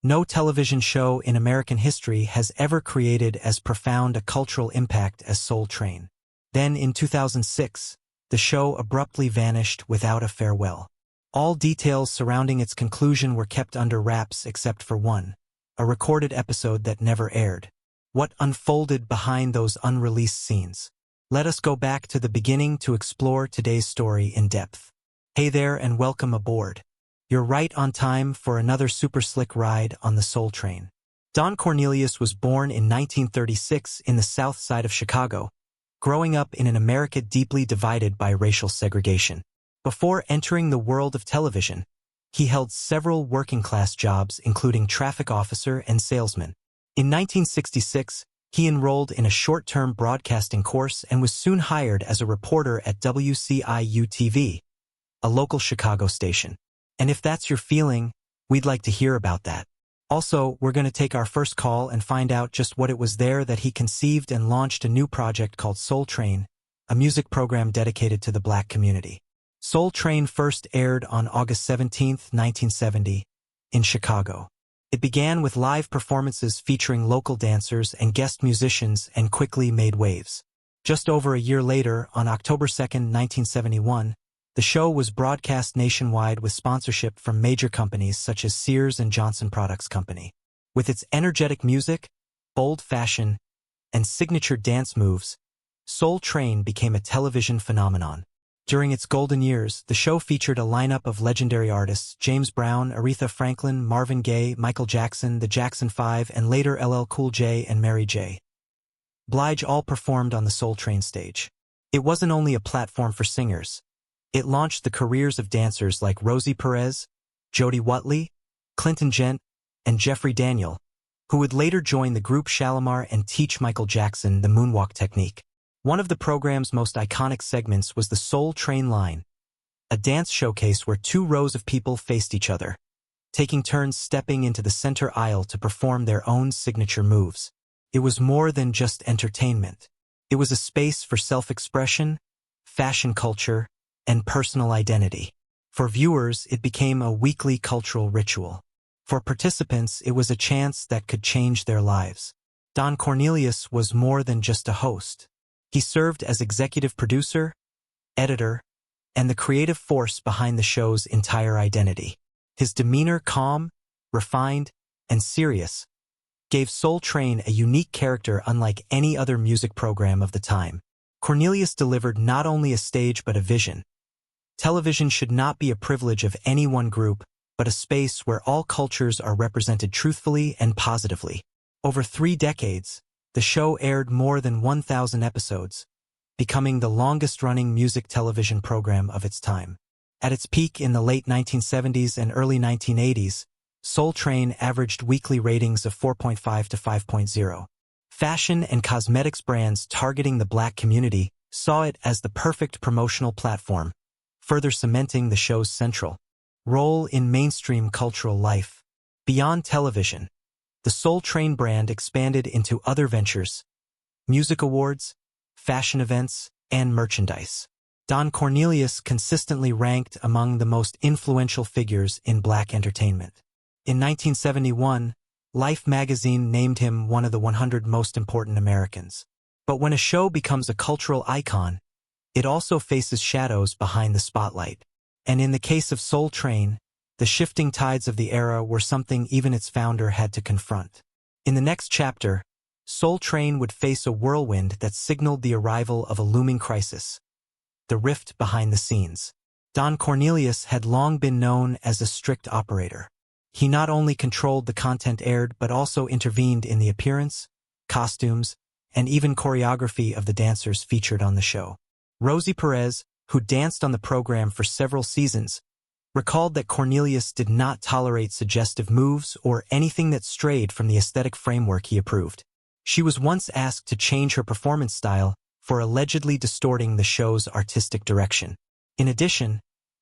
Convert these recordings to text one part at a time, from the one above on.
No television show in American history has ever created as profound a cultural impact as Soul Train. Then, in 2006, the show abruptly vanished without a farewell. All details surrounding its conclusion were kept under wraps except for one, a recorded episode that never aired. What unfolded behind those unreleased scenes? Let us go back to the beginning to explore today's story in depth. Hey there and welcome aboard. You're right on time for another super slick ride on the Soul Train. Don Cornelius was born in 1936 in the South Side of Chicago, growing up in an America deeply divided by racial segregation. Before entering the world of television, he held several working-class jobs including traffic officer and salesman. In 1966, he enrolled in a short-term broadcasting course and was soon hired as a reporter at WCIU-TV, a local Chicago station. And if that's your feeling, we'd like to hear about that. Also, we're going to take our first call and find out just what it was there that he conceived and launched a new project called Soul Train, a music program dedicated to the Black community. Soul Train first aired on August 17, 1970, in Chicago. It began with live performances featuring local dancers and guest musicians and quickly made waves. Just over a year later, on October 2, 1971, the show was broadcast nationwide with sponsorship from major companies such as Sears and Johnson Products Company. With its energetic music, bold fashion, and signature dance moves, Soul Train became a television phenomenon. During its golden years, the show featured a lineup of legendary artists: James Brown, Aretha Franklin, Marvin Gaye, Michael Jackson, the Jackson 5, and later LL Cool J and Mary J. Blige all performed on the Soul Train stage. It wasn't only a platform for singers. It launched the careers of dancers like Rosie Perez, Jody Watley, Clinton Gent, and Jeffrey Daniel, who would later join the group Shalamar and teach Michael Jackson the moonwalk technique. One of the program's most iconic segments was the Soul Train Line, a dance showcase where two rows of people faced each other, taking turns stepping into the center aisle to perform their own signature moves. It was more than just entertainment. It was a space for self-expression, fashion culture, and personal identity. For viewers, it became a weekly cultural ritual. For participants, it was a chance that could change their lives. Don Cornelius was more than just a host. He served as executive producer, editor, and the creative force behind the show's entire identity. His demeanor, calm, refined, and serious, gave Soul Train a unique character unlike any other music program of the time. Cornelius delivered not only a stage but a vision. Television should not be a privilege of any one group, but a space where all cultures are represented truthfully and positively. Over 3 decades, the show aired more than 1,000 episodes, becoming the longest-running music television program of its time. At its peak in the late 1970s and early 1980s, Soul Train averaged weekly ratings of 4.5 to 5.0. Fashion and cosmetics brands targeting the Black community saw it as the perfect promotional platform, further cementing the show's central role in mainstream cultural life. Beyond television, the Soul Train brand expanded into other ventures: music awards, fashion events, and merchandise. Don Cornelius consistently ranked among the most influential figures in Black entertainment. In 1971, Life magazine named him one of the 100 most important Americans. But when a show becomes a cultural icon, it also faces shadows behind the spotlight. And in the case of Soul Train, the shifting tides of the era were something even its founder had to confront. In the next chapter, Soul Train would face a whirlwind that signaled the arrival of a looming crisis: the rift behind the scenes. Don Cornelius had long been known as a strict operator. He not only controlled the content aired but also intervened in the appearance, costumes, and even choreography of the dancers featured on the show. Rosie Perez, who danced on the program for several seasons, recalled that Cornelius did not tolerate suggestive moves or anything that strayed from the aesthetic framework he approved. She was once asked to change her performance style for allegedly distorting the show's artistic direction. In addition,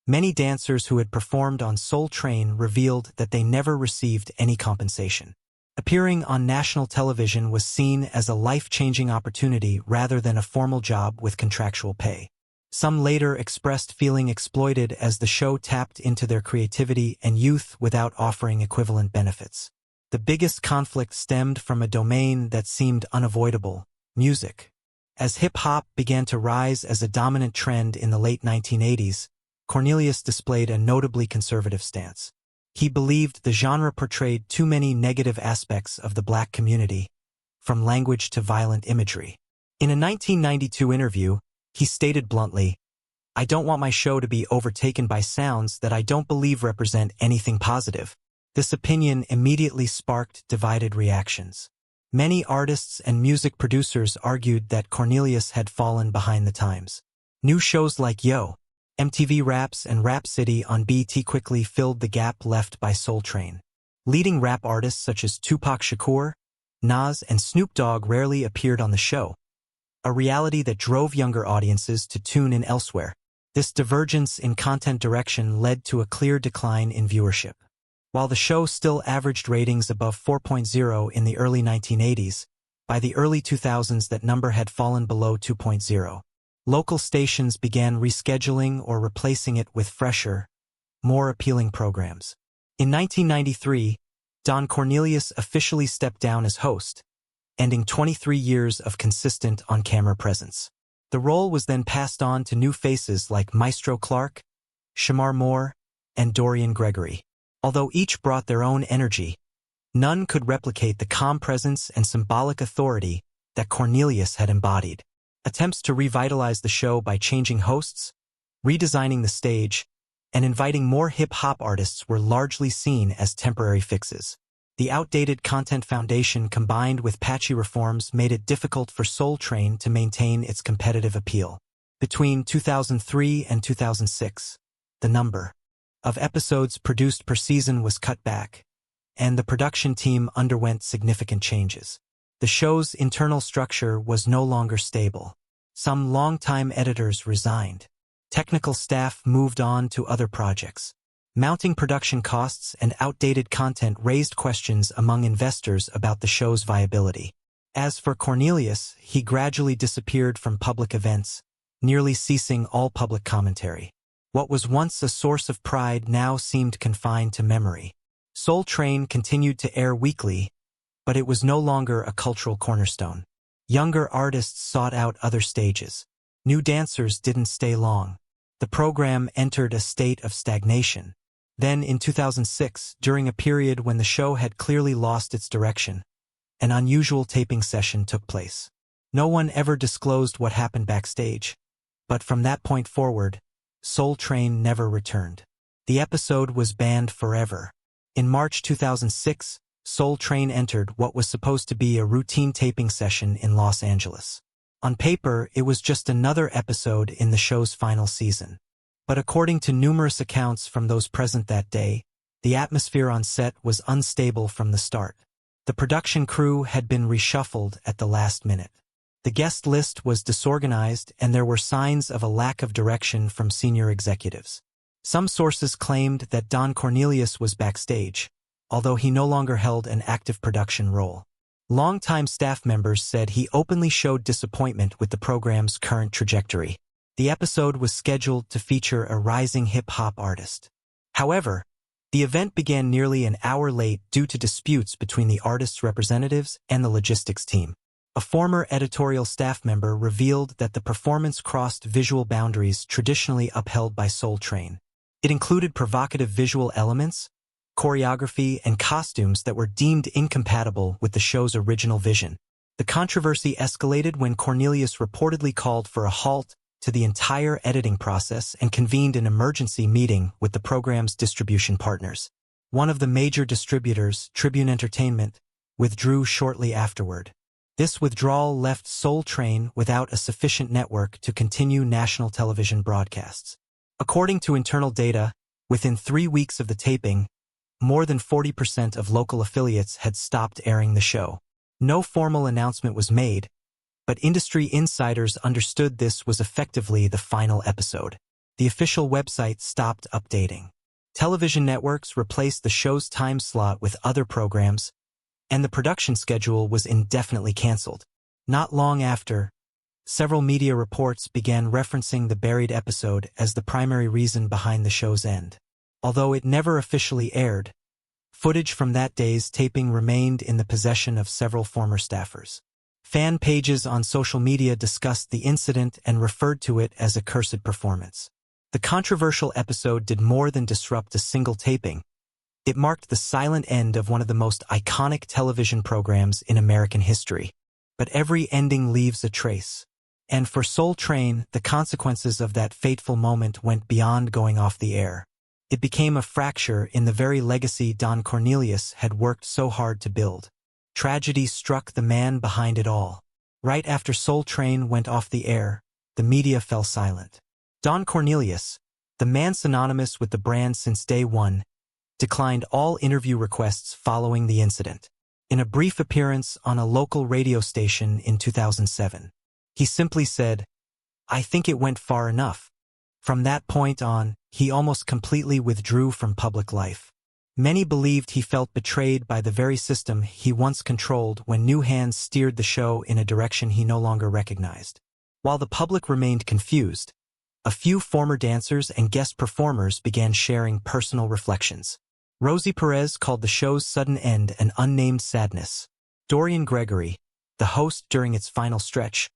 many dancers who had performed on Soul Train revealed that they never received any compensation. Appearing on national television was seen as a life-changing opportunity rather than a formal job with contractual pay. Some later expressed feeling exploited as the show tapped into their creativity and youth without offering equivalent benefits. The biggest conflict stemmed from a domain that seemed unavoidable: music. As hip-hop began to rise as a dominant trend in the late 1980s, Cornelius displayed a notably conservative stance. He believed the genre portrayed too many negative aspects of the black community, from language to violent imagery. In a 1992 interview, he stated bluntly, "I don't want my show to be overtaken by sounds that I don't believe represent anything positive." This opinion immediately sparked divided reactions. Many artists and music producers argued that Cornelius had fallen behind the times. New shows like Yo! MTV Raps and Rap City on BET quickly filled the gap left by Soul Train. Leading rap artists such as Tupac Shakur, Nas, and Snoop Dogg rarely appeared on the show, a reality that drove younger audiences to tune in elsewhere. This divergence in content direction led to a clear decline in viewership. While the show still averaged ratings above 4.0 in the early 1980s, by the early 2000s that number had fallen below 2.0. Local stations began rescheduling or replacing it with fresher, more appealing programs. In 1993, Don Cornelius officially stepped down as host, ending 23 years of consistent on-camera presence. The role was then passed on to new faces like Maestro Clark, Shamar Moore, and Dorian Gregory. Although each brought their own energy, none could replicate the calm presence and symbolic authority that Cornelius had embodied. Attempts to revitalize the show by changing hosts, redesigning the stage, and inviting more hip-hop artists were largely seen as temporary fixes. The outdated content foundation combined with patchy reforms made it difficult for Soul Train to maintain its competitive appeal. Between 2003 and 2006, the number of episodes produced per season was cut back, and the production team underwent significant changes. The show's internal structure was no longer stable. Some longtime editors resigned. Technical staff moved on to other projects. Mounting production costs and outdated content raised questions among investors about the show's viability. As for Cornelius, he gradually disappeared from public events, nearly ceasing all public commentary. What was once a source of pride now seemed confined to memory. Soul Train continued to air weekly, but it was no longer a cultural cornerstone. Younger artists sought out other stages. New dancers didn't stay long. The program entered a state of stagnation. Then, in 2006, during a period when the show had clearly lost its direction, an unusual taping session took place. No one ever disclosed what happened backstage, but from that point forward, Soul Train never returned. The episode was banned forever. In March 2006, Soul Train entered what was supposed to be a routine taping session in Los Angeles. On paper, it was just another episode in the show's final season. But according to numerous accounts from those present that day, the atmosphere on set was unstable from the start. The production crew had been reshuffled at the last minute. The guest list was disorganized, and there were signs of a lack of direction from senior executives. Some sources claimed that Don Cornelius was backstage, although he no longer held an active production role. Longtime staff members said he openly showed disappointment with the program's current trajectory. The episode was scheduled to feature a rising hip-hop artist. However, the event began nearly an hour late due to disputes between the artist's representatives and the logistics team. A former editorial staff member revealed that the performance crossed visual boundaries traditionally upheld by Soul Train. It included provocative visual elements, choreography, and costumes that were deemed incompatible with the show's original vision. The controversy escalated when Cornelius reportedly called for a halt to the entire editing process and convened an emergency meeting with the program's distribution partners. One of the major distributors, Tribune Entertainment, withdrew shortly afterward. This withdrawal left Soul Train without a sufficient network to continue national television broadcasts. According to internal data, within 3 weeks of the taping, more than 40% of local affiliates had stopped airing the show. No formal announcement was made, but industry insiders understood this was effectively the final episode. The official website stopped updating. Television networks replaced the show's time slot with other programs, and the production schedule was indefinitely canceled. Not long after, several media reports began referencing the buried episode as the primary reason behind the show's end. Although it never officially aired, Footage from that day's taping remained in the possession of several former staffers. Fan pages on social media discussed the incident and referred to it as a cursed performance. The controversial episode did more than disrupt a single taping. It marked the silent end of one of the most iconic television programs in American history. But every ending leaves a trace. And for Soul Train, the consequences of that fateful moment went beyond going off the air. It became a fracture in the very legacy Don Cornelius had worked so hard to build. Tragedy struck the man behind it all. Right after Soul Train went off the air, the media fell silent. Don Cornelius, the man synonymous with the brand since day one, declined all interview requests following the incident. In a brief appearance on a local radio station in 2007, he simply said, "I think it went far enough." From that point on, he almost completely withdrew from public life. Many believed he felt betrayed by the very system he once controlled when new hands steered the show in a direction he no longer recognized. While the public remained confused, a few former dancers and guest performers began sharing personal reflections. Rosie Perez called the show's sudden end an unnamed sadness. Dorian Gregory, the host during its final stretch,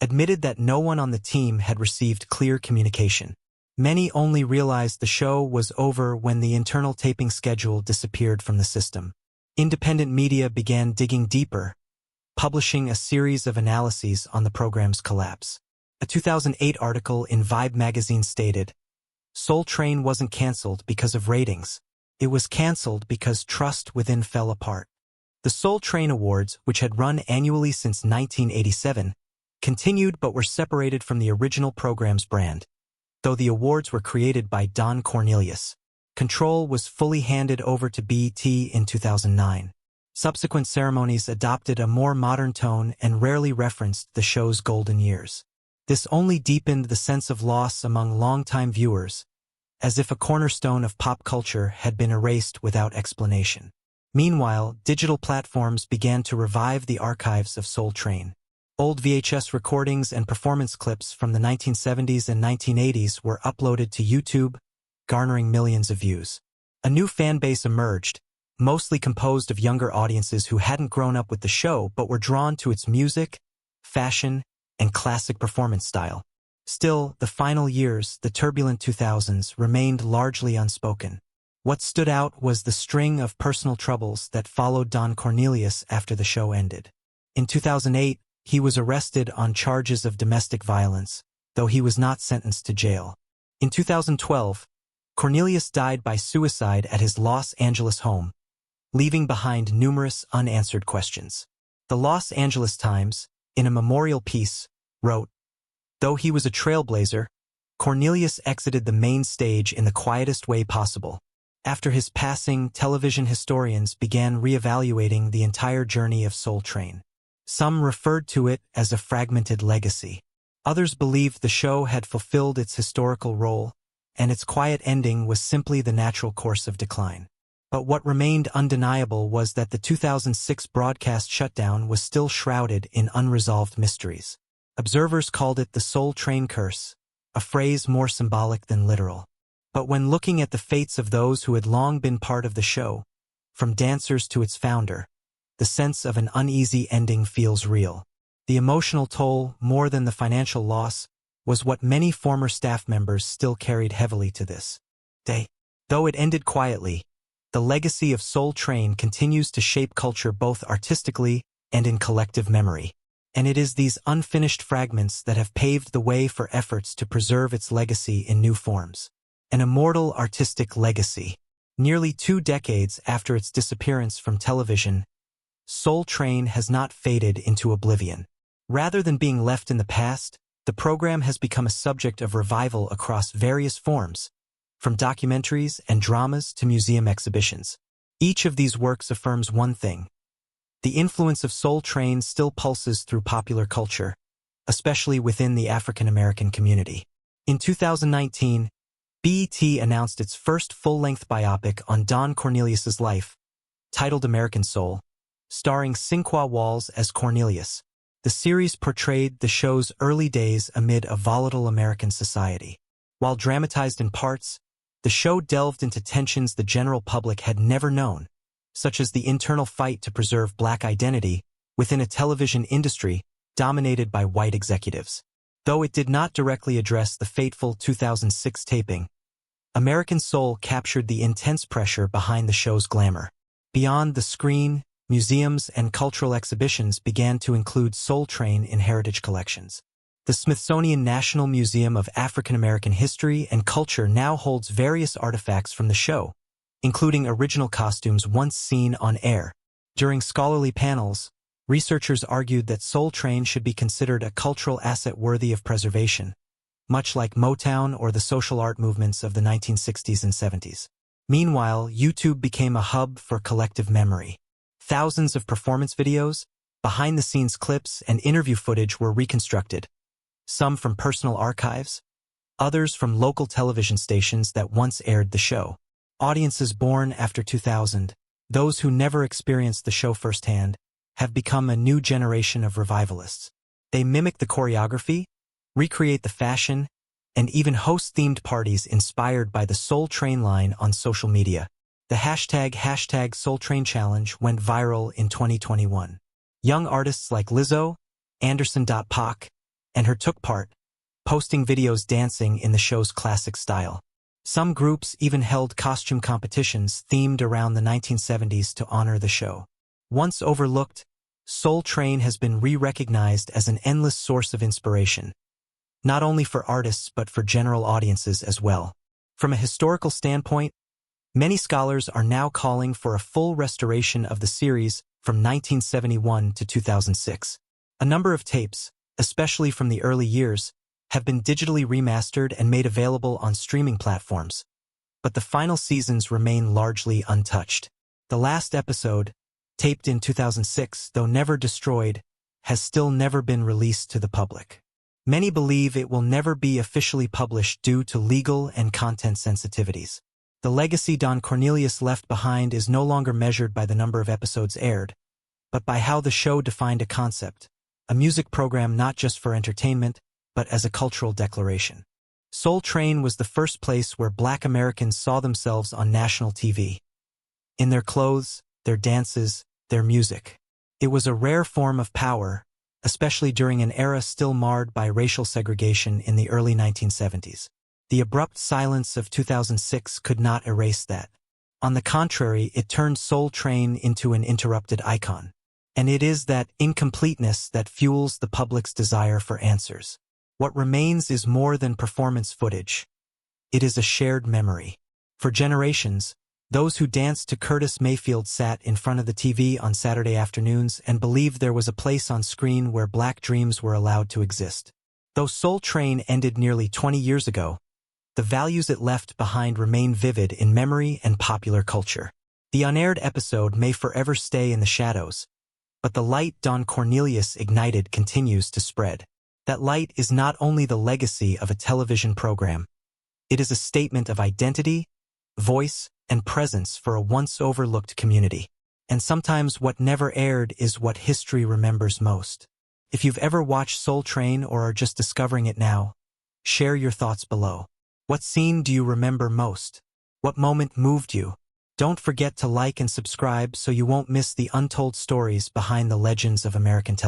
admitted that no one on the team had received clear communication. Many only realized the show was over when the internal taping schedule disappeared from the system. Independent media began digging deeper, publishing a series of analyses on the program's collapse. A 2008 article in Vibe magazine stated, "Soul Train wasn't canceled because of ratings. It was canceled because trust within fell apart." The Soul Train Awards, which had run annually since 1987, continued but were separated from the original program's brand. Though the awards were created by Don Cornelius, control was fully handed over to BET in 2009. Subsequent ceremonies adopted a more modern tone and rarely referenced the show's golden years. This only deepened the sense of loss among longtime viewers, as if a cornerstone of pop culture had been erased without explanation. Meanwhile, digital platforms began to revive the archives of Soul Train. Old VHS recordings and performance clips from the 1970s and 1980s were uploaded to YouTube, garnering millions of views. A new fan base emerged, mostly composed of younger audiences who hadn't grown up with the show but were drawn to its music, fashion, and classic performance style. Still, the final years, the turbulent 2000s, remained largely unspoken. What stood out was the string of personal troubles that followed Don Cornelius after the show ended. In 2008, he was arrested on charges of domestic violence, though he was not sentenced to jail. In 2012, Cornelius died by suicide at his Los Angeles home, leaving behind numerous unanswered questions. The Los Angeles Times, in a memorial piece, wrote, "Though he was a trailblazer, Cornelius exited the main stage in the quietest way possible." After his passing, television historians began reevaluating the entire journey of Soul Train. Some referred to it as a fragmented legacy. Others believed the show had fulfilled its historical role, and its quiet ending was simply the natural course of decline. But what remained undeniable was that the 2006 broadcast shutdown was still shrouded in unresolved mysteries. Observers called it the Soul Train curse, a phrase more symbolic than literal. But when looking at the fates of those who had long been part of the show, from dancers to its founder, the sense of an uneasy ending feels real. The emotional toll, more than the financial loss, was what many former staff members still carried heavily to this day. Though it ended quietly, the legacy of Soul Train continues to shape culture both artistically and in collective memory. And it is these unfinished fragments that have paved the way for efforts to preserve its legacy in new forms. An immortal artistic legacy. Nearly 2 decades after its disappearance from television, Soul Train has not faded into oblivion. Rather than being left in the past, the program has become a subject of revival across various forms, from documentaries and dramas to museum exhibitions. Each of these works affirms one thing: the influence of Soul Train still pulses through popular culture, especially within the African American community. In 2019, BET announced its first full-length biopic on Don Cornelius's life, titled American Soul, starring Sinqua Walls as Cornelius. The series portrayed the show's early days amid a volatile American society. While dramatized in parts, the show delved into tensions the general public had never known, such as the internal fight to preserve black identity within a television industry dominated by white executives. Though it did not directly address the fateful 2006 taping, American Soul captured the intense pressure behind the show's glamour. Beyond the screen, museums and cultural exhibitions began to include Soul Train in heritage collections. The Smithsonian National Museum of African American History and Culture now holds various artifacts from the show, including original costumes once seen on air. During scholarly panels, researchers argued that Soul Train should be considered a cultural asset worthy of preservation, much like Motown or the social art movements of the 1960s and 70s. Meanwhile, YouTube became a hub for collective memory. Thousands of performance videos, behind-the-scenes clips, and interview footage were reconstructed, some from personal archives, others from local television stations that once aired the show. Audiences born after 2000, those who never experienced the show firsthand, have become a new generation of revivalists. They mimic the choreography, recreate the fashion, and even host themed parties inspired by the Soul Train line on social media. The hashtag Soul Train Challenge went viral in 2021. Young artists like Lizzo, Anderson.Paak, and her took part, posting videos dancing in the show's classic style. Some groups even held costume competitions themed around the 1970s to honor the show. Once overlooked, Soul Train has been re-recognized as an endless source of inspiration, not only for artists but for general audiences as well. From a historical standpoint, many scholars are now calling for a full restoration of the series from 1971 to 2006. A number of tapes, especially from the early years, have been digitally remastered and made available on streaming platforms, but the final seasons remain largely untouched. The last episode, taped in 2006, though never destroyed, has still never been released to the public. Many believe it will never be officially published due to legal and content sensitivities. The legacy Don Cornelius left behind is no longer measured by the number of episodes aired, but by how the show defined a concept, a music program not just for entertainment, but as a cultural declaration. Soul Train was the first place where Black Americans saw themselves on national TV. In their clothes, their dances, their music. It was a rare form of power, especially during an era still marred by racial segregation in the early 1970s. The abrupt silence of 2006 could not erase that. On the contrary, it turned Soul Train into an interrupted icon. And it is that incompleteness that fuels the public's desire for answers. What remains is more than performance footage. It is a shared memory. For generations, those who danced to Curtis Mayfield sat in front of the TV on Saturday afternoons and believed there was a place on screen where black dreams were allowed to exist. Though Soul Train ended nearly 20 years ago, the values it left behind remain vivid in memory and popular culture. The unaired episode may forever stay in the shadows, but the light Don Cornelius ignited continues to spread. That light is not only the legacy of a television program. It is a statement of identity, voice, and presence for a once overlooked community. And sometimes what never aired is what history remembers most. If you've ever watched Soul Train or are just discovering it now, share your thoughts below. What scene do you remember most? What moment moved you? Don't forget to like and subscribe so you won't miss the untold stories behind the legends of American television.